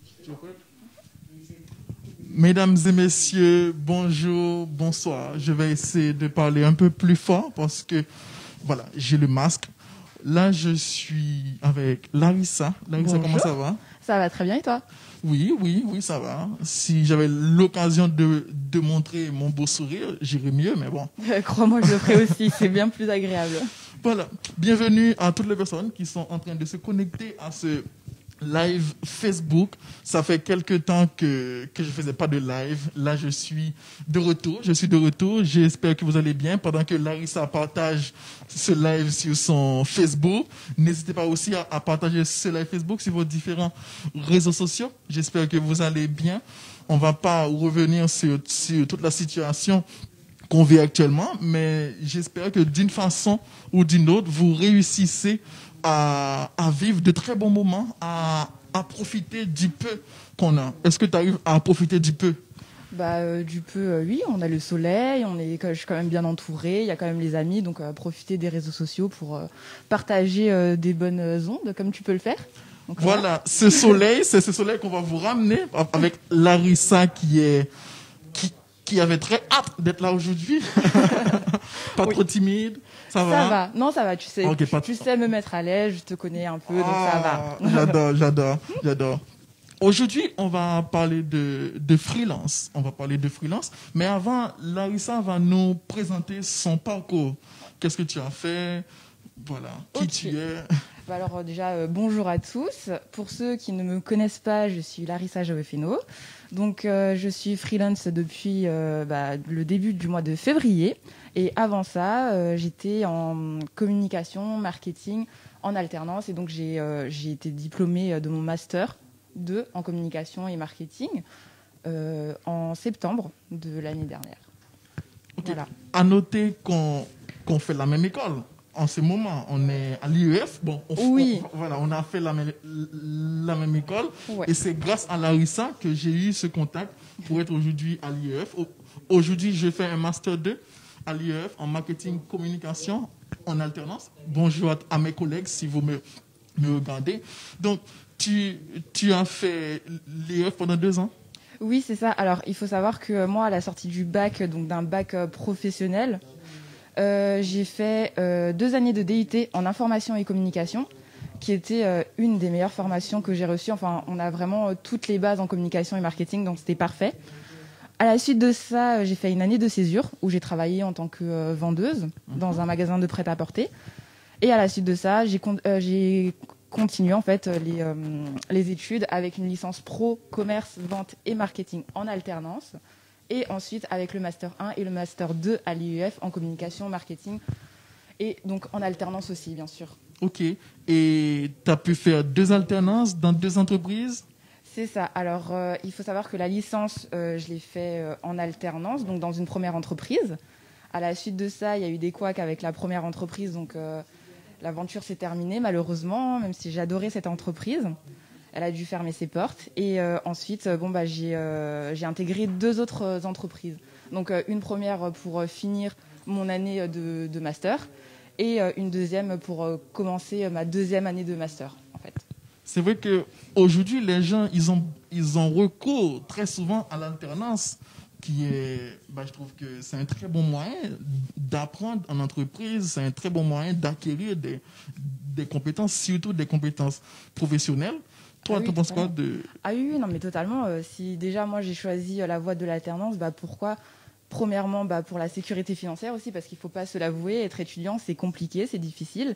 Tu es prête? Mesdames et messieurs, bonjour, bonsoir. Je vais essayer de parler un peu plus fort parce que, voilà, j'ai le masque. Là, je suis avec Larissa. Larissa, Bonjour. comment ça va? Ça va très bien et toi? Oui, ça va. Si j'avais l'occasion de montrer mon beau sourire, j'irais mieux, mais bon. Crois-moi, je le ferai aussi, c'est bien plus agréable. Voilà. Bienvenue à toutes les personnes qui sont en train de se connecter à ce live Facebook. Ça fait quelques temps que je faisais pas de live. Là, je suis de retour. J'espère que vous allez bien. Pendant que Larissa partage ce live sur son Facebook, n'hésitez pas aussi à partager ce live Facebook sur vos différents réseaux sociaux. J'espère que vous allez bien. On va pas revenir sur toute la situation qu'on vit actuellement, mais j'espère que d'une façon ou d'une autre, vous réussissez à vivre de très bons moments, à profiter du peu qu'on a. Est-ce que tu arrives à profiter du peu? Du peu, oui, on a le soleil, je suis quand même bien entourée, il y a quand même les amis, donc profiter des réseaux sociaux pour partager des bonnes ondes, comme tu peux le faire. Donc, voilà, ce soleil, c'est ce soleil qu'on va vous ramener avec Larissa qui avait très hâte d'être là aujourd'hui. Pas trop timide. Ça va? Non, ça va, tu sais. Okay, tu sais me mettre à l'aise, je te connais un peu, donc ça va. J'adore. Aujourd'hui, on va parler de freelance. Mais avant, Larissa va nous présenter son parcours. Qu'est-ce que tu as fait? Voilà. Qui tu es? Alors déjà, bonjour à tous. Pour ceux qui ne me connaissent pas, je suis Larissa Jovefeno. Donc, je suis freelance depuis le début du mois de février. Et avant ça, j'étais en communication, marketing, en alternance. Et donc, j'ai été diplômée de mon master 2 en communication et marketing en septembre de l'année dernière. Okay. Voilà. À noter qu'on fait la même école. En ce moment, on est à l'IEF. Bon, on a fait la même école. Ouais. Et c'est grâce à Larissa que j'ai eu ce contact pour être aujourd'hui à l'IEF. Aujourd'hui, je fais un Master 2 à l'IEF en marketing communication en alternance. Bonjour à mes collègues si vous me regardez. Donc, tu as fait l'IEF pendant 2 ans? Oui, c'est ça. Alors, il faut savoir que moi, à la sortie du bac, donc d'un bac professionnel, j'ai fait 2 années de DUT en information et communication, qui était une des meilleures formations que j'ai reçues. Enfin, on a vraiment toutes les bases en communication et marketing, donc c'était parfait. À la suite de ça, j'ai fait une année de césure où j'ai travaillé en tant que vendeuse dans un magasin de prêt-à-porter. Et à la suite de ça, j'ai continué en fait les études avec une licence pro commerce, vente et marketing en alternance. Et ensuite avec le Master 1 et le Master 2 à l'IEF en communication, marketing et donc en alternance aussi, bien sûr. Ok. Et tu as pu faire 2 alternances dans 2 entreprises? C'est ça. Alors, il faut savoir que la licence, je l'ai fait en alternance, donc dans une première entreprise. À la suite de ça, il y a eu des couacs avec la première entreprise, donc l'aventure s'est terminée malheureusement, même si j'adorais cette entreprise. Elle a dû fermer ses portes. Et ensuite, j'ai intégré 2 autres entreprises. Donc, une première pour finir mon année de master et une deuxième pour commencer ma 2e année de master, en fait. C'est vrai qu'aujourd'hui, les gens, ils ont recours très souvent à l'alternance, qui est, je trouve que c'est un très bon moyen d'apprendre en entreprise, c'est un très bon moyen d'acquérir des compétences, surtout des compétences professionnelles. Toi, tu penses quoi de... Ah oui, non, mais totalement. Si déjà, moi, j'ai choisi la voie de l'alternance, pourquoi? Premièrement, pour la sécurité financière aussi, parce qu'il ne faut pas se l'avouer, être étudiant, c'est compliqué, c'est difficile.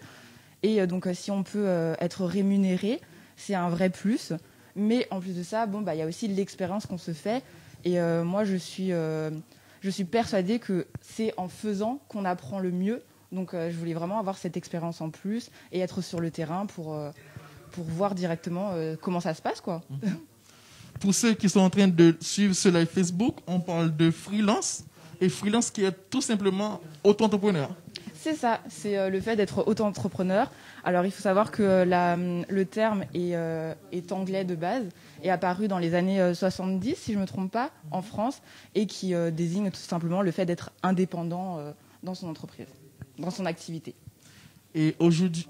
Et donc, si on peut être rémunéré, c'est un vrai plus. Mais en plus de ça, y a aussi l'expérience qu'on se fait. Et moi, je suis persuadée que c'est en faisant qu'on apprend le mieux. Donc, je voulais vraiment avoir cette expérience en plus et être sur le terrain pour voir directement comment ça se passe, quoi. Pour ceux qui sont en train de suivre ce live Facebook, on parle de freelance. Et freelance qui est tout simplement auto-entrepreneur. C'est ça, c'est le fait d'être auto-entrepreneur. Alors, il faut savoir que le terme est anglais de base, est apparu dans les années 70, si je ne me trompe pas, en France, et qui désigne tout simplement le fait d'être indépendant dans son entreprise, dans son activité. Et aujourd'hui,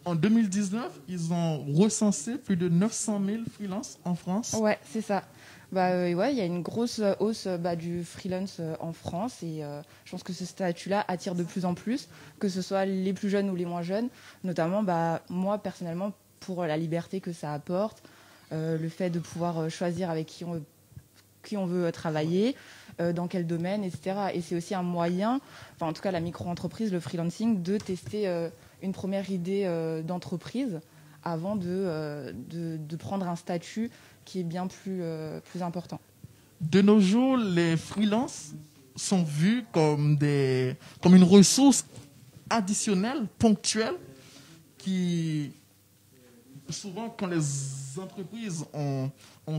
en 2019, ils ont recensé plus de 900 000 freelances en France. Ouais, c'est ça. Ouais, il y a une grosse hausse du freelance en France et je pense que ce statut-là attire de plus en plus, que ce soit les plus jeunes ou les moins jeunes, notamment moi personnellement pour la liberté que ça apporte, le fait de pouvoir choisir avec qui on veut travailler, dans quel domaine, etc. Et c'est aussi un moyen, en tout cas la micro-entreprise, le freelancing, de tester une première idée d'entreprise avant de prendre un statut qui est bien plus important. De nos jours, les freelances sont vus comme une ressource additionnelle, ponctuelle, qui, souvent, quand les entreprises ont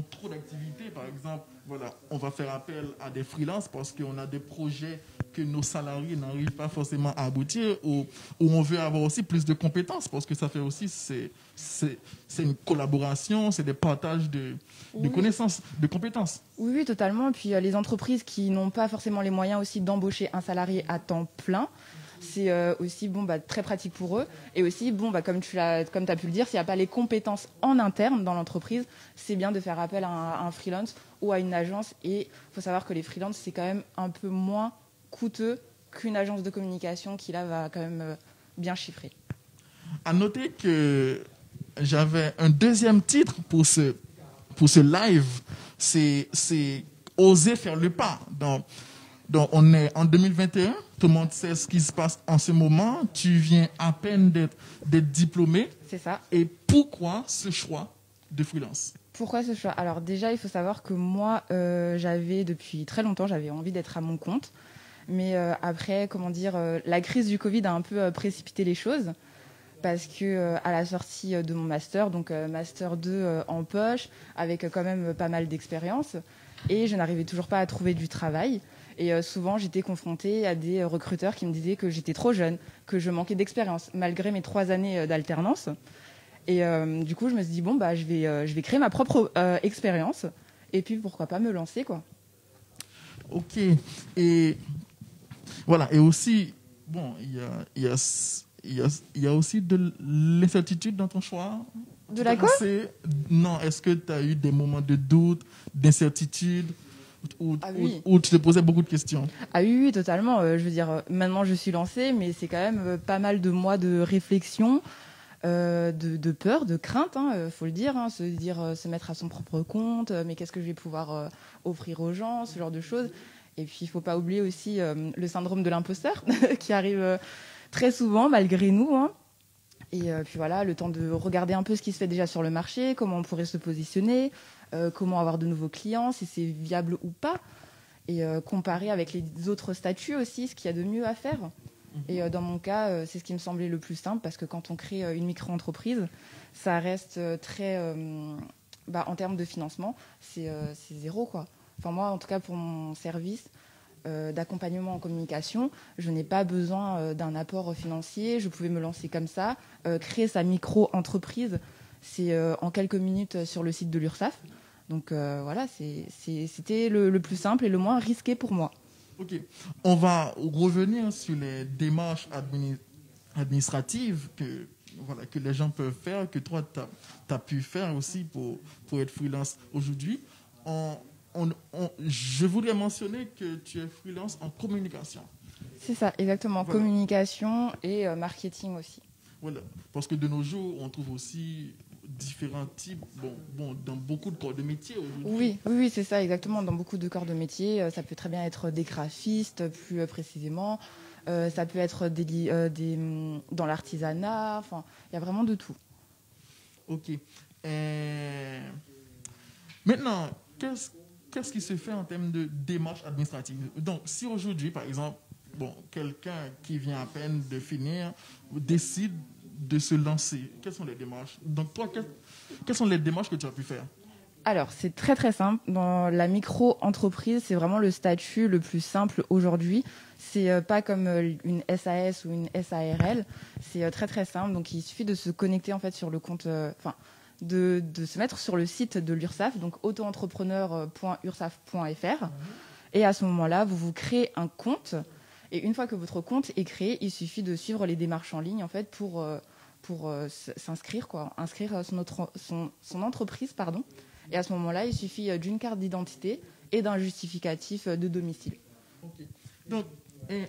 trop d'activités, par exemple, voilà, on va faire appel à des freelances parce qu'on a des projets que nos salariés n'arrivent pas forcément à aboutir, ou on veut avoir aussi plus de compétences, parce que ça fait aussi, c'est une collaboration, c'est des partages de connaissances, de compétences. Oui, totalement. Et puis les entreprises qui n'ont pas forcément les moyens aussi d'embaucher un salarié à temps plein, c'est aussi très pratique pour eux. Et aussi, comme tu as pu le dire, s'il n'y a pas les compétences en interne dans l'entreprise, c'est bien de faire appel à un freelance ou à une agence. Et il faut savoir que les freelances, c'est quand même un peu moins coûteux qu'une agence de communication qui, là, va quand même bien chiffrer. À noter que j'avais un deuxième titre pour ce live, c'est oser faire le pas. Donc, on est en 2021, tout le monde sait ce qui se passe en ce moment. Tu viens à peine d'être diplômé. C'est ça. Et pourquoi ce choix de freelance ? Pourquoi ce choix ? Alors déjà, il faut savoir que moi, depuis très longtemps, j'avais envie d'être à mon compte. Mais après, la crise du Covid a un peu précipité les choses. Parce que à la sortie de mon master, donc master 2 en poche, avec quand même pas mal d'expérience, et je n'arrivais toujours pas à trouver du travail. Et souvent, j'étais confrontée à des recruteurs qui me disaient que j'étais trop jeune, que je manquais d'expérience, malgré mes 3 années d'alternance. Et du coup, je me suis dit, je vais créer ma propre expérience, et puis pourquoi pas me lancer, quoi. Ok. Et voilà. Et aussi, il y a aussi de l'incertitude dans ton choix. De la quoi ? Non, est-ce que tu as eu des moments de doute, d'incertitude, où tu te posais beaucoup de questions ? Ah oui, totalement. Je veux dire, maintenant je suis lancée, mais c'est quand même pas mal de mois de réflexion, de peur, de crainte, faut le dire, se mettre à son propre compte, mais qu'est-ce que je vais pouvoir offrir aux gens, ce genre de choses. Et puis il faut pas oublier aussi le syndrome de l'imposteur qui arrive très souvent malgré nous. Et puis voilà, le temps de regarder un peu ce qui se fait déjà sur le marché, comment on pourrait se positionner, comment avoir de nouveaux clients, si c'est viable ou pas, et comparer avec les autres statuts aussi, ce qu'il y a de mieux à faire. Et dans mon cas, c'est ce qui me semblait le plus simple, parce que quand on crée une micro-entreprise, ça reste très... en termes de financement, c'est zéro, quoi. Enfin, moi, en tout cas, pour mon service d'accompagnement en communication, je n'ai pas besoin d'un apport financier. Je pouvais me lancer comme ça. Créer sa micro-entreprise, c'est en quelques minutes sur le site de l'URSSAF. Donc voilà, c'était le plus simple et le moins risqué pour moi. Ok. On va revenir sur les démarches administratives que les gens peuvent faire, que toi, tu as pu faire aussi pour être freelance aujourd'hui. Je voudrais mentionner que tu es freelance en communication. C'est ça, exactement. Voilà. Communication et marketing aussi. Voilà, parce que de nos jours, on trouve aussi différents types, dans beaucoup de corps de métier aujourd'hui. Oui, c'est ça, exactement. Dans beaucoup de corps de métier, ça peut très bien être des graphistes, plus précisément. Ça peut être dans l'artisanat. Enfin, il y a vraiment de tout. Ok. Maintenant, qu'est-ce qui se fait en termes de démarches administratives ? Donc, si aujourd'hui, par exemple, quelqu'un qui vient à peine de finir décide de se lancer, quelles sont les démarches ? Donc, toi, quelles sont les démarches que tu as pu faire ? Alors, c'est très très simple. Dans la micro-entreprise, c'est vraiment le statut le plus simple aujourd'hui. C'est pas comme une SAS ou une SARL. C'est très très simple. Donc, il suffit de se connecter en fait sur le compte... De se mettre sur le site de l'URSSAF, donc autoentrepreneur.ursaf.fr. Et à ce moment-là, vous vous créez un compte. Et une fois que votre compte est créé, il suffit de suivre les démarches en ligne en fait, pour pour s'inscrire, quoi, inscrire son entreprise, pardon. Et à ce moment-là, il suffit d'une carte d'identité et d'un justificatif de domicile. Okay. Donc,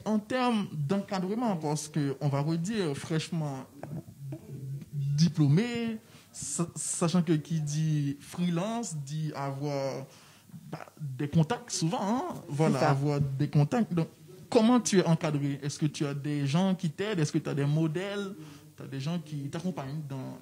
en termes d'encadrement, parce qu'on va redire fraîchement diplômé, sachant que qui dit freelance dit avoir des contacts souvent, hein? Voilà, avoir des contacts. Donc, comment tu es encadré? Est-ce que tu as des gens qui t'aident? Est-ce que tu as des modèles? Tu as des gens qui t'accompagnent dans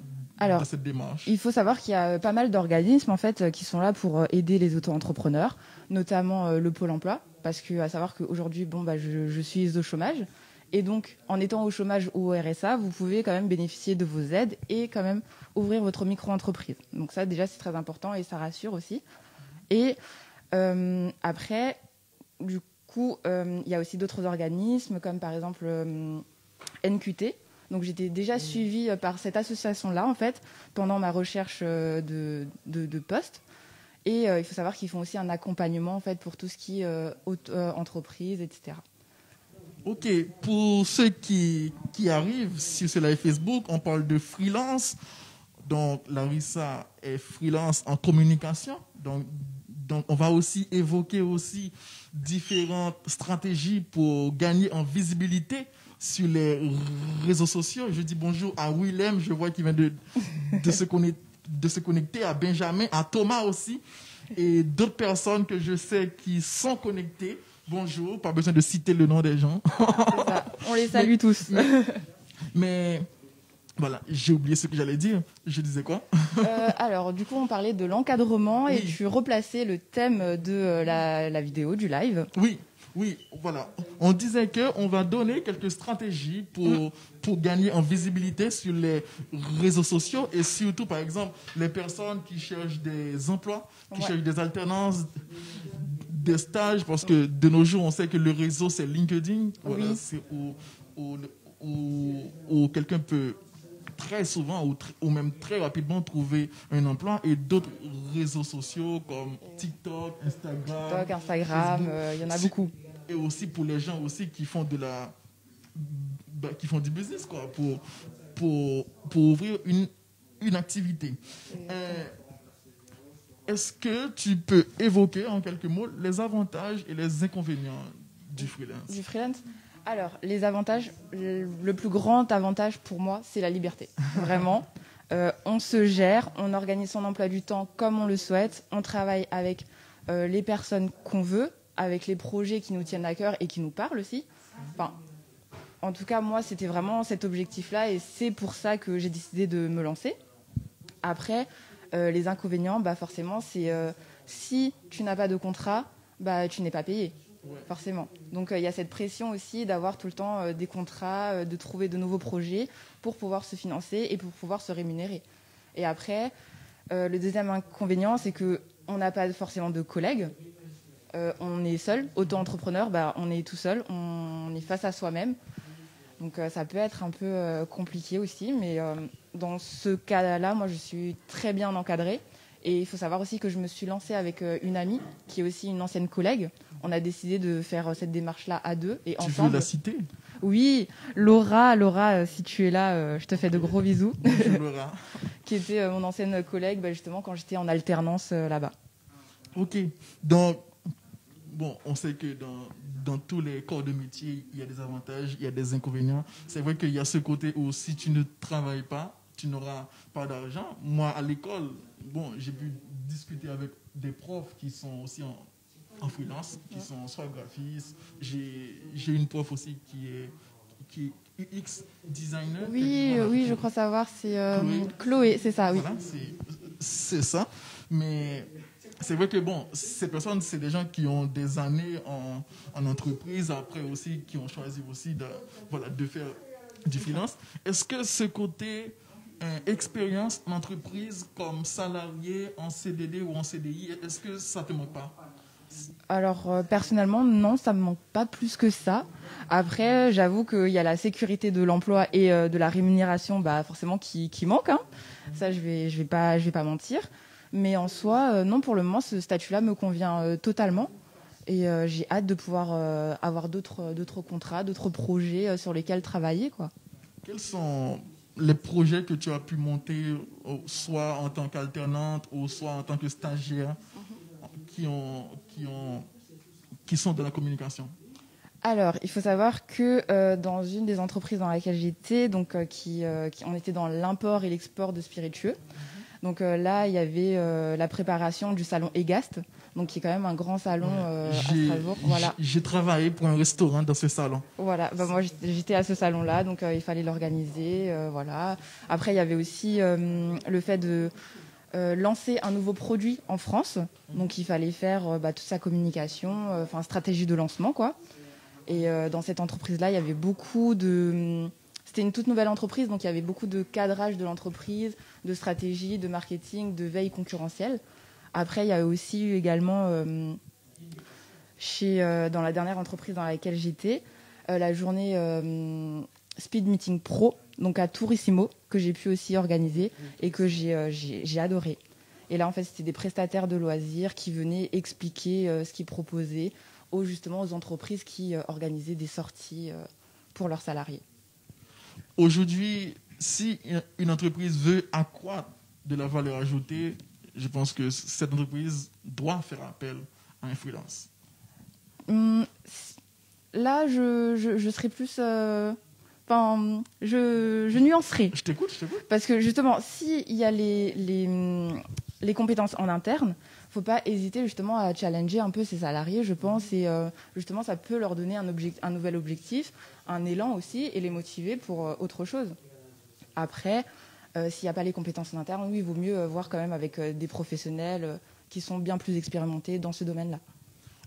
cette démarche? Il faut savoir qu'il y a pas mal d'organismes en fait, qui sont là pour aider les auto-entrepreneurs, notamment le Pôle emploi, parce qu'à savoir qu'aujourd'hui, je suis au chômage. Et donc, en étant au chômage ou au RSA, vous pouvez quand même bénéficier de vos aides et quand même ouvrir votre micro-entreprise. Donc ça, déjà, c'est très important et ça rassure aussi. Et après, du coup, il y a aussi d'autres organismes, comme par exemple NQT. Donc j'étais déjà suivie par cette association-là, en fait, pendant ma recherche de poste. Et il faut savoir qu'ils font aussi un accompagnement, en fait, pour tout ce qui est entreprise, etc. Ok, pour ceux qui arrivent sur ce live Facebook, on parle de freelance. Donc, Larissa est freelance en communication. Donc, on va aussi évoquer aussi différentes stratégies pour gagner en visibilité sur les réseaux sociaux. Je dis bonjour à Willem, je vois qu'il vient de se connecter, à Benjamin, à Thomas aussi, et d'autres personnes que je sais qui sont connectées. Bonjour, pas besoin de citer le nom des gens. C'est ça. On les salue tous. Mais voilà, j'ai oublié ce que j'allais dire. Je disais quoi? Alors, du coup, on parlait de l'encadrement et tu replaçais le thème de la vidéo, du live. Oui, voilà. On disait qu'on va donner quelques stratégies pour gagner en visibilité sur les réseaux sociaux et surtout, par exemple, les personnes qui cherchent des emplois, qui cherchent des alternances, des stages, parce que de nos jours, on sait que le réseau, c'est LinkedIn. Voilà, c'est où quelqu'un peut très souvent ou même très rapidement trouver un emploi, et d'autres réseaux sociaux comme TikTok, Instagram, il y en a beaucoup. Et aussi pour les gens aussi qui font qui font du business, quoi, pour ouvrir une activité. Est-ce que tu peux évoquer en quelques mots les avantages et les inconvénients du freelance? Alors, les avantages, le plus grand avantage pour moi, c'est la liberté. Vraiment. On se gère, on organise son emploi du temps comme on le souhaite, on travaille avec les personnes qu'on veut, avec les projets qui nous tiennent à cœur et qui nous parlent aussi. Enfin, en tout cas, moi, c'était vraiment cet objectif-là et c'est pour ça que j'ai décidé de me lancer. Après, les inconvénients, forcément, c'est si tu n'as pas de contrat, tu n'es pas payé. Forcément. Donc il y a cette pression aussi d'avoir tout le temps des contrats, de trouver de nouveaux projets pour pouvoir se financer et pour pouvoir se rémunérer. Et après, le deuxième inconvénient, c'est qu'on n'a pas forcément de collègues. On est seul. Auto-entrepreneur, on est tout seul. On est face à soi-même. Donc ça peut être un peu compliqué aussi. Mais dans ce cas-là, moi, je suis très bien encadrée. Et il faut savoir aussi que je me suis lancée avec une amie qui est aussi une ancienne collègue. On a décidé de faire cette démarche-là à deux et ensemble. Tu veux la citer? Oui, Laura, si tu es là, je te fais de gros bisous. Bonjour Laura. Qui était mon ancienne collègue, justement, quand j'étais en alternance là-bas. Ok, donc, bon, on sait que dans tous les corps de métier, il y a des avantages, il y a des inconvénients. C'est vrai qu'il y a ce côté où si tu ne travailles pas, tu n'auras pas d'argent. Moi, à l'école, j'ai pu discuter avec des profs qui sont aussi en freelance, qui sont soit graphistes. J'ai une prof aussi qui est UX designer. Oui, je crois savoir, c'est Chloé, c'est ça, oui. Voilà, c'est ça. Mais c'est vrai que ces personnes, c'est des gens qui ont des années en entreprise, après aussi, qui ont choisi aussi de faire du freelance. Est-ce que ce côté expérience en entreprise comme salarié en CDD ou en CDI, est-ce que ça te manque pas? Alors personnellement non, ça me manque pas plus que ça. Après j'avoue qu'il y a la sécurité de l'emploi et de la rémunération forcément qui manque, hein. Ça je vais pas mentir, mais en soi non, pour le moment ce statut-là me convient totalement et j'ai hâte de pouvoir avoir d'autres contrats, d'autres projets sur lesquels travailler, quoi. Quels sont les projets que tu as pu monter, soit en tant qu'alternante ou soit en tant que stagiaire, qui sont dans la communication? Alors, il faut savoir que dans une des entreprises dans laquelle j'étais, donc on était dans l'import et l'export de spiritueux. Donc là, il y avait la préparation du salon EGAST, donc qui est quand même un grand salon à Strasbourg. Voilà. J'ai travaillé pour un restaurant dans ce salon. Voilà, moi j'étais à ce salon-là, donc il fallait l'organiser. Voilà. Après, il y avait aussi le fait de lancer un nouveau produit en France, donc il fallait faire toute sa communication, stratégie de lancement, quoi. Et dans cette entreprise-là, il y avait beaucoup de... C'était une toute nouvelle entreprise, donc il y avait beaucoup de cadrage de l'entreprise, de stratégie, de marketing, de veille concurrentielle. Après, il y a aussi eu également, dans la dernière entreprise dans laquelle j'étais, la journée Speed Meeting Pro, donc à Tourissimo, que j'ai pu aussi organiser et que j'ai adoré. Et là, en fait, c'était des prestataires de loisirs qui venaient expliquer ce qu'ils proposaient justement aux entreprises qui organisaient des sorties pour leurs salariés. Aujourd'hui, si une entreprise veut accroître de la valeur ajoutée, je pense que cette entreprise doit faire appel à un freelance. Là, je serais plus... je nuancerai. Je t'écoute. Parce que justement, s'il y a les compétences en interne, il ne faut pas hésiter justement à challenger un peu ses salariés, je pense. Et justement, ça peut leur donner un nouvel objectif, un élan aussi, et les motiver pour autre chose. Après, s'il n'y a pas les compétences en interne, oui, il vaut mieux voir quand même avec des professionnels qui sont bien plus expérimentés dans ce domaine-là.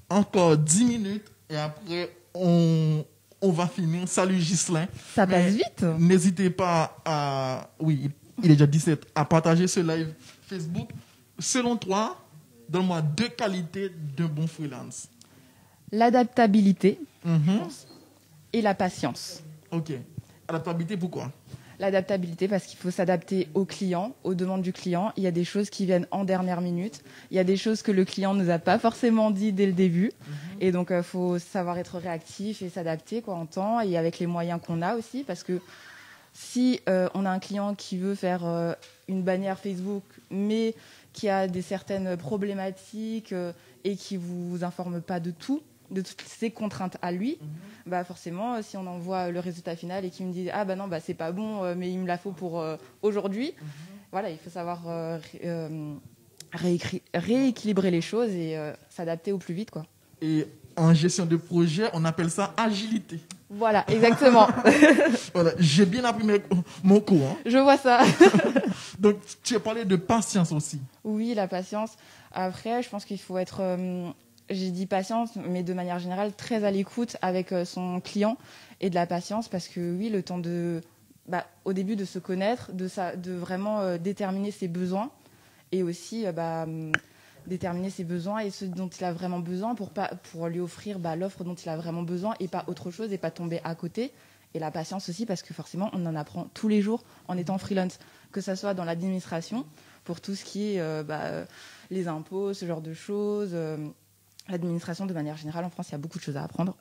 Encore 10 minutes et après, on va finir. Salut Ghislain. Ça passe vite. N'hésitez pas à... Oui, il est déjà 17. À partager ce live Facebook. Selon toi, donne-moi 2 qualités d'un bon freelance. L'adaptabilité et la patience. Ok. Adaptabilité, pourquoi? L'adaptabilité parce qu'il faut s'adapter aux clients, aux demandes du client. Il y a des choses qui viennent en dernière minute. Il y a des choses que le client ne nous a pas forcément dit dès le début. Et donc, il faut savoir être réactif et s'adapter en temps et avec les moyens qu'on a aussi. Parce que si on a un client qui veut faire une bannière Facebook, mais qui a certaines problématiques et qui ne vous informe pas de tout, de toutes ces contraintes à lui, forcément, si on envoie le résultat final et qu'il me dit « Ah non, c'est pas bon, mais il me la faut pour aujourd'hui », voilà, il faut savoir rééquilibrer les choses et s'adapter au plus vite, quoi. Et en gestion de projet, on appelle ça agilité. Voilà, exactement. Voilà, j'ai bien appris mon cours. Hein. Je vois ça. Donc, tu as parlé de patience aussi. Oui, la patience. Après, je pense qu'il faut être... j'ai dit patience, mais de manière générale, très à l'écoute avec son client et de la patience parce que oui, le temps au début de se connaître, de vraiment déterminer ses besoins et aussi déterminer ses besoins et ce dont il a vraiment besoin pour lui offrir l'offre dont il a vraiment besoin et pas autre chose et pas tomber à côté. Et la patience aussi parce que forcément, on en apprend tous les jours en étant freelance, que ça soit dans l'administration pour tout ce qui est les impôts, ce genre de choses. L'administration, de manière générale, en France, il y a beaucoup de choses à apprendre.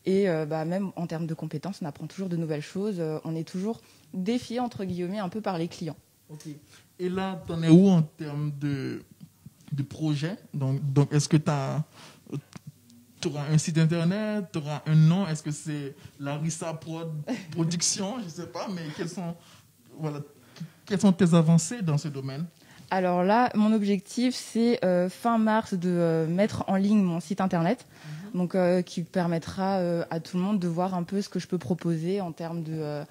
Et même en termes de compétences, on apprend toujours de nouvelles choses. On est toujours défié, entre guillemets, un peu par les clients. Okay. Et là, tu en es où en termes de projet? Donc, est-ce que tu auras un site internet? Tu auras un nom? Est-ce que c'est Larissa Production? Je ne sais pas, mais quelles sont tes avancées dans ce domaine? Alors là, mon objectif, c'est fin mars de mettre en ligne mon site internet, donc qui permettra à tout le monde de voir un peu ce que je peux proposer en termes de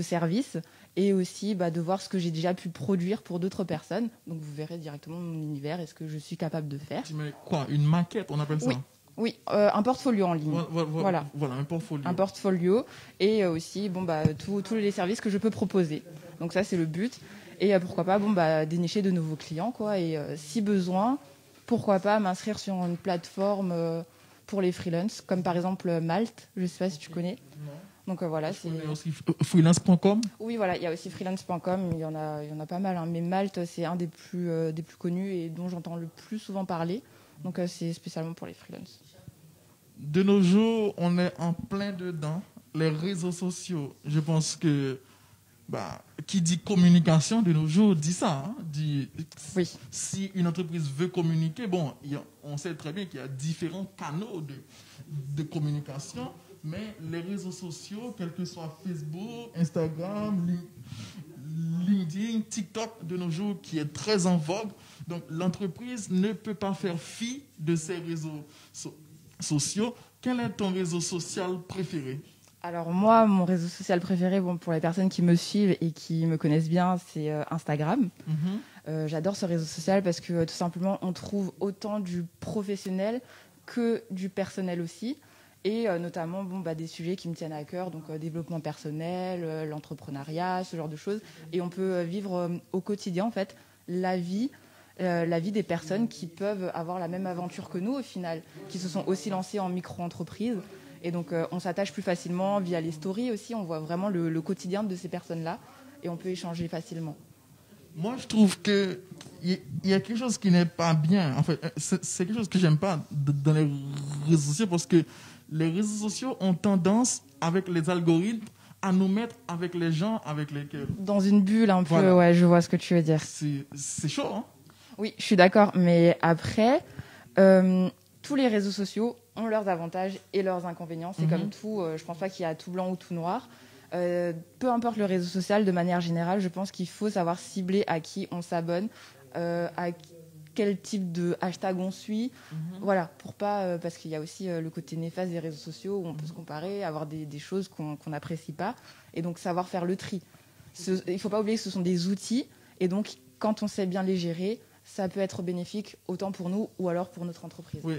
services et aussi de voir ce que j'ai déjà pu produire pour d'autres personnes. Donc vous verrez directement mon univers et ce que je suis capable de faire. Tu mets quoi? Une maquette, on appelle ça? Oui, un portfolio en ligne. Voilà, un portfolio. Un portfolio et aussi tous les services que je peux proposer. Donc ça, c'est le but. Et pourquoi pas dénicher de nouveaux clients, quoi. Et si besoin, pourquoi pas m'inscrire sur une plateforme pour les freelances, comme par exemple Malte. Je ne sais pas si tu connais. Non. Donc voilà. Tu connais aussi freelance.com? Oui, voilà, il y a aussi freelance.com. Il y en a pas mal. Hein. Mais Malte, c'est un des plus connus et dont j'entends le plus souvent parler. Donc c'est spécialement pour les freelances. De nos jours, on est en plein dedans. Les réseaux sociaux, je pense que qui dit communication de nos jours dit ça. Hein, dit, Oui. si une entreprise veut communiquer, on sait très bien qu'il y a différents canaux de communication, mais les réseaux sociaux, quels que soient Facebook, Instagram, LinkedIn, TikTok de nos jours, qui est très en vogue, donc l'entreprise ne peut pas faire fi de ces réseaux sociaux. Quel est ton réseau social préféré? Alors moi, mon réseau social préféré, pour les personnes qui me suivent et qui me connaissent bien, c'est Instagram. J'adore ce réseau social parce que tout simplement, on trouve autant du professionnel que du personnel aussi. Et notamment des sujets qui me tiennent à cœur, donc développement personnel, l'entrepreneuriat, ce genre de choses. Et on peut vivre au quotidien, en fait, la vie des personnes qui peuvent avoir la même aventure que nous, au final, qui se sont aussi lancées en micro-entreprise. Et donc, on s'attache plus facilement via les stories aussi. On voit vraiment le quotidien de ces personnes-là et on peut échanger facilement. Moi, je trouve qu'il y a quelque chose qui n'est pas bien. En fait, c'est quelque chose que j'aime pas dans les réseaux sociaux parce que les réseaux sociaux ont tendance, avec les algorithmes, à nous mettre avec les gens avec lesquels... Dans une bulle un peu, Voilà. Ouais, je vois ce que tu veux dire. C'est chaud, hein? Oui, je suis d'accord. Mais après, tous les réseaux sociaux ont leurs avantages et leurs inconvénients. C'est comme tout. Je pense pas qu'il y a tout blanc ou tout noir. Peu importe le réseau social, de manière générale, je pense qu'il faut savoir cibler à qui on s'abonne, à quel type de hashtag on suit. Voilà, pour pas, parce qu'il y a aussi le côté néfaste des réseaux sociaux où on peut se comparer, avoir des choses qu'on n'apprécie pas, et donc savoir faire le tri. Il faut pas oublier que ce sont des outils, et donc quand on sait bien les gérer, ça peut être bénéfique autant pour nous ou alors pour notre entreprise. Oui,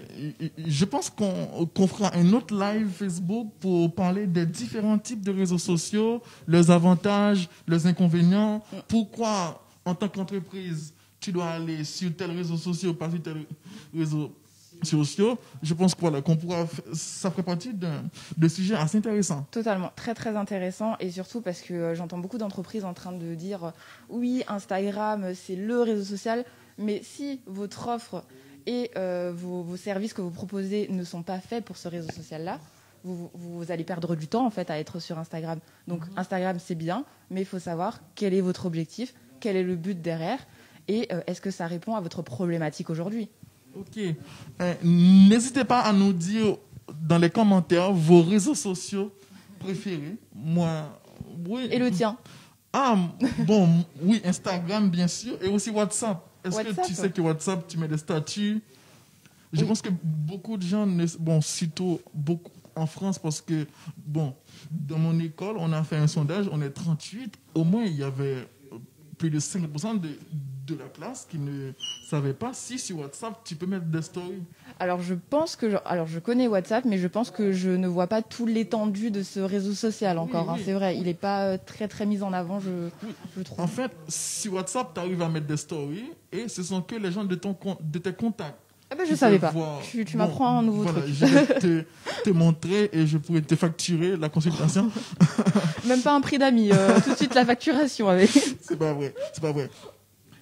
je pense qu'on fera un autre live Facebook pour parler des différents types de réseaux sociaux, leurs avantages, leurs inconvénients. Pourquoi, en tant qu'entreprise, tu dois aller sur tel réseau social, pas sur tel réseau social. Je pense qu'on pourra, ça ferait partie de sujets assez intéressants. Totalement, très très intéressant, et surtout parce que j'entends beaucoup d'entreprises en train de dire oui, Instagram c'est le réseau social, mais si votre offre et vos services que vous proposez ne sont pas faits pour ce réseau social-là, vous allez perdre du temps en fait à être sur Instagram. Donc Instagram c'est bien, mais il faut savoir quel est votre objectif, quel est le but derrière, et est-ce que ça répond à votre problématique aujourd'hui. Ok. N'hésitez pas à nous dire dans les commentaires vos réseaux sociaux préférés. Moi, oui. Et le tien? Ah, oui, Instagram, bien sûr, et aussi WhatsApp. Est-ce que tu sais que WhatsApp, tu mets des statuts? Je pense que beaucoup de gens, surtout beaucoup en France, parce que, dans mon école, on a fait un sondage, on est 38, au moins il y avait plus de 50% de la classe qui ne savait pas si sur WhatsApp tu peux mettre des stories. Alors je connais WhatsApp, mais je pense que je ne vois pas tout l'étendue de ce réseau social encore. Oui. C'est vrai, il n'est pas très très mis en avant, je trouve. En fait, sur WhatsApp, tu arrives à mettre des stories et ce sont que les gens de tes contacts. Ah ben, je ne savais pas. Tu m'apprends un nouveau truc. Je vais te montrer et je pourrais te facturer la consultation. Même pas un prix d'amis, tout de suite la facturation avec. C'est pas vrai.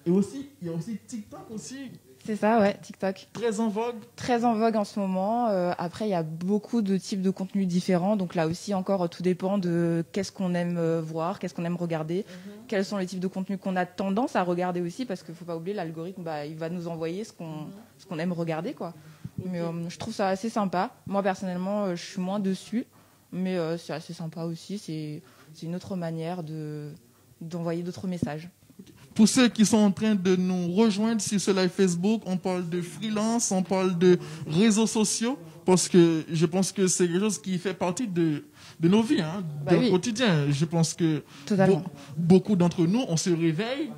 Et aussi, il y a aussi TikTok aussi. C'est ça, ouais, TikTok. Très en vogue. Très en vogue en ce moment. Après, il y a beaucoup de types de contenus différents. Donc là aussi, encore, tout dépend de qu'est-ce qu'on aime voir, qu'est-ce qu'on aime regarder, quels sont les types de contenus qu'on a tendance à regarder aussi, parce qu'il ne faut pas oublier, l'algorithme, il va nous envoyer ce qu'on aime regarder, quoi. Okay. Mais je trouve ça assez sympa. Moi, personnellement, je suis moins dessus, mais c'est assez sympa aussi. C'est une autre manière d'envoyer d'autres messages. Pour ceux qui sont en train de nous rejoindre sur ce live Facebook, on parle de freelance, on parle de réseaux sociaux, parce que je pense que c'est quelque chose qui fait partie de nos vies, notre quotidien. Je pense que beaucoup d'entre nous, on se réveille,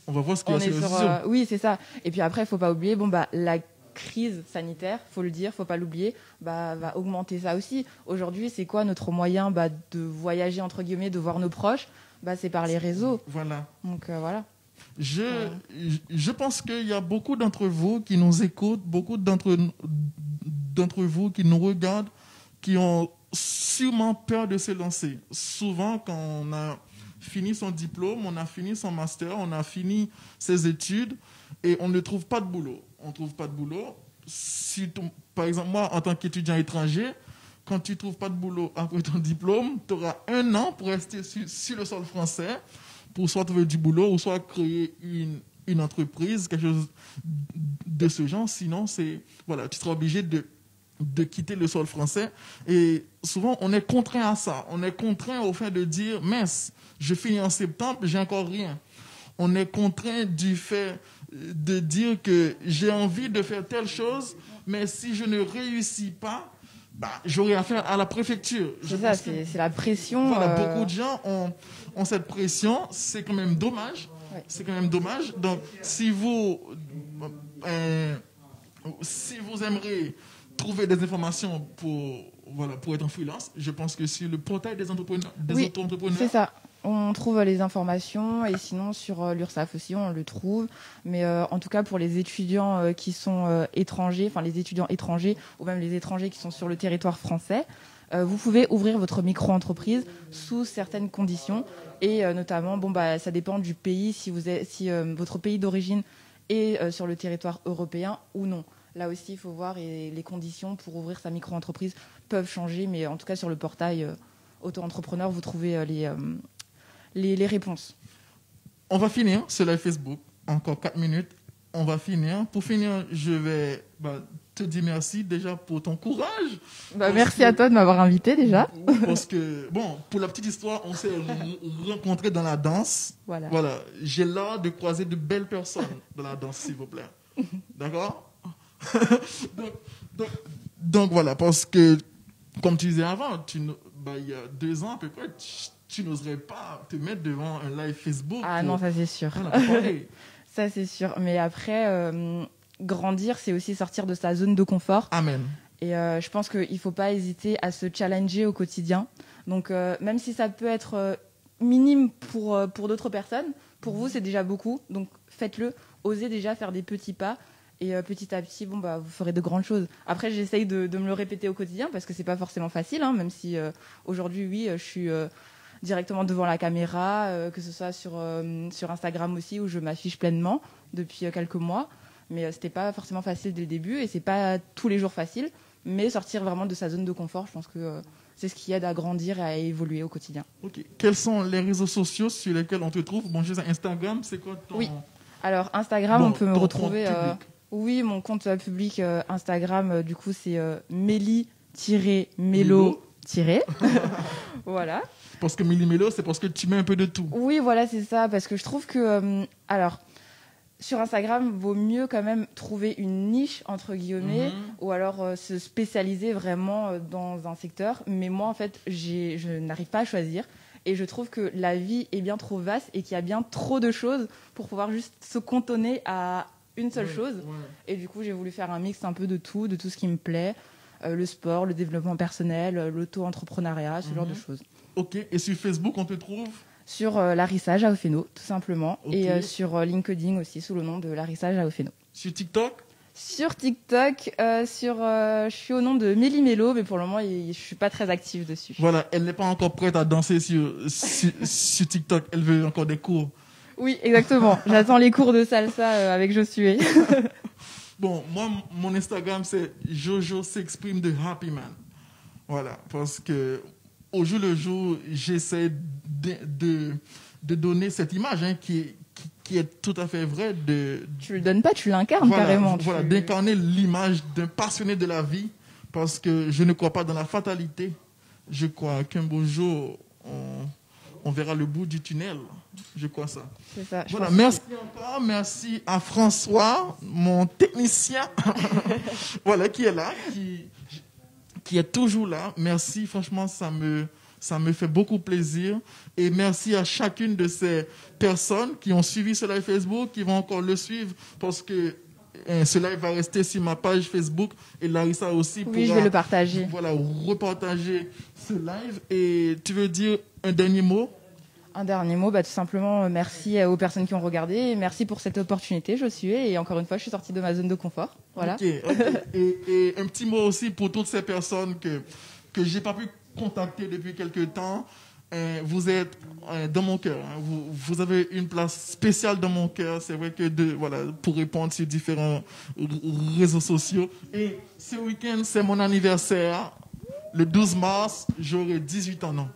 on va voir ce qu'il y a sur les réseaux sociaux. Oui, c'est ça. Et puis après, il ne faut pas oublier, la crise sanitaire, il faut le dire, il ne faut pas l'oublier, va augmenter ça aussi. Aujourd'hui, c'est quoi notre moyen de voyager, entre guillemets, de voir nos proches? C'est par les réseaux. Voilà. Donc, voilà. Je pense qu'il y a beaucoup d'entre vous qui nous écoutent, beaucoup d'entre vous qui nous regardent, qui ont sûrement peur de se lancer. Souvent, quand on a fini son diplôme, on a fini son master, on a fini ses études et on ne trouve pas de boulot. On ne trouve pas de boulot. Par exemple, moi, en tant qu'étudiant étranger, quand tu ne trouves pas de boulot après ton diplôme, tu auras 1 an pour rester sur le sol français, pour soit trouver du boulot ou soit créer une entreprise, quelque chose de ce genre. Sinon, voilà, tu seras obligé de quitter le sol français. Et souvent, on est contraint à ça. On est contraint au fait de dire, mince, je finis en septembre, j'ai encore rien. On est contraint du fait de dire que j'ai envie de faire telle chose, mais si je ne réussis pas, j'aurai affaire à la préfecture. C'est ça, c'est la pression. Voilà, beaucoup de gens ont cette pression. C'est quand même dommage. Ouais. C'est quand même dommage. Donc, si vous aimeriez trouver des informations pour être en freelance, je pense que sur le portail des auto-entrepreneurs. C'est ça. On trouve les informations et sinon sur l'URSSAF aussi on le trouve. Mais en tout cas pour les étudiants qui sont étrangers, enfin les étudiants étrangers ou même les étrangers qui sont sur le territoire français, vous pouvez ouvrir votre micro-entreprise sous certaines conditions et notamment ça dépend du pays si votre pays d'origine est sur le territoire européen ou non. Là aussi il faut voir et les conditions pour ouvrir sa micro-entreprise peuvent changer, mais en tout cas sur le portail auto-entrepreneur vous trouvez les réponses. On va finir sur live Facebook. Encore 4 minutes. On va finir. Pour finir, je vais te dire merci déjà pour ton courage. Merci à toi de m'avoir invité déjà. Parce que, pour la petite histoire, on s'est rencontrés dans la danse. Voilà. J'ai l'art de croiser de belles personnes dans la danse, s'il vous plaît. D'accord? donc voilà, parce que, comme tu disais avant, il y a 2 ans à peu près, tu n'oserais pas te mettre devant un live Facebook. Ah non, ça c'est sûr. Ça c'est sûr. Mais après, grandir, c'est aussi sortir de sa zone de confort. Amen. Et je pense qu'il ne faut pas hésiter à se challenger au quotidien. Donc même si ça peut être minime pour d'autres personnes, pour vous c'est déjà beaucoup. Donc faites-le, osez déjà faire des petits pas. Et petit à petit, vous ferez de grandes choses. Après, j'essaye de me le répéter au quotidien parce que c'est pas forcément facile, hein, même si aujourd'hui, oui, je suis directement devant la caméra, que ce soit sur Instagram aussi où je m'affiche pleinement depuis quelques mois. Mais c'était pas forcément facile dès le début et c'est pas tous les jours facile. Mais sortir vraiment de sa zone de confort, je pense que c'est ce qui aide à grandir et à évoluer au quotidien. Ok. Quels sont les réseaux sociaux sur lesquels on te trouve? Je sais, Instagram, c'est quoi ton... Oui. Alors Instagram, on peut me retrouver. Oui, mon compte public Instagram, du coup, c'est Méli-Mélo. Voilà. Parce que Méli-Mélo, c'est parce que tu mets un peu de tout. Oui, voilà, c'est ça. Parce que je trouve que... sur Instagram, il vaut mieux quand même trouver une niche, entre guillemets, ou alors se spécialiser vraiment dans un secteur. Mais moi, en fait, je n'arrive pas à choisir. Et je trouve que la vie est bien trop vaste et qu'il y a bien trop de choses pour pouvoir juste se cantonner à une seule chose. Ouais. Et du coup, j'ai voulu faire un mix un peu de tout ce qui me plaît. Le sport, le développement personnel, l'auto-entrepreneuriat, ce genre de choses. Ok. Et sur Facebook, on te trouve? Sur Larissa Jaofeno, tout simplement. Okay. Et sur LinkedIn aussi, sous le nom de Larissa Jaofeno. Sur TikTok? Sur TikTok, je suis au nom de Méli-Mélo, mais pour le moment, je ne suis pas très active dessus. Voilà, elle n'est pas encore prête à danser sur TikTok. Elle veut encore des cours. Oui, exactement. J'attends les cours de salsa avec Josué. Moi, mon Instagram, c'est Jojo s'exprime de Happy Man. Voilà, parce que au jour le jour, j'essaie de donner cette image qui est tout à fait vraie. Tu le donnes pas, tu l'incarnes carrément. Voilà, d'incarner l'image d'un passionné de la vie, parce que je ne crois pas dans la fatalité. Je crois qu'un beau jour, on verra le bout du tunnel. Je crois ça. C'est ça. Voilà, merci encore. Merci à François, mon technicien, voilà, qui est là, qui est toujours là. Merci, franchement, ça me fait beaucoup plaisir. Et merci à chacune de ces personnes qui ont suivi ce live Facebook, qui vont encore le suivre, parce que ce live va rester sur ma page Facebook et Larissa aussi pourra, je vais le partager. Voilà, repartager ce live. Et tu veux dire un dernier mot? Un dernier mot, tout simplement merci aux personnes qui ont regardé. Et merci pour cette opportunité, Josué. Et encore une fois, je suis sortie de ma zone de confort. Voilà. Okay. Et un petit mot aussi pour toutes ces personnes que je n'ai pas pu contacter depuis quelques temps. Vous êtes dans mon cœur. Vous avez une place spéciale dans mon cœur. C'est vrai que pour répondre sur différents réseaux sociaux. Et ce week-end, c'est mon anniversaire. Le 12 mars, j'aurai 18 ans, non.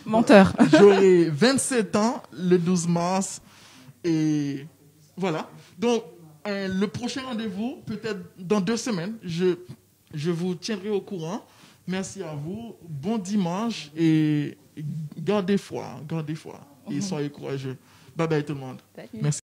Menteur. J'aurai 27 ans le 12 mars. Et voilà. Donc, le prochain rendez-vous, peut-être dans 2 semaines, je vous tiendrai au courant. Merci à vous. Bon dimanche et gardez foi. Et soyez courageux. Bye bye tout le monde. Salut. Merci.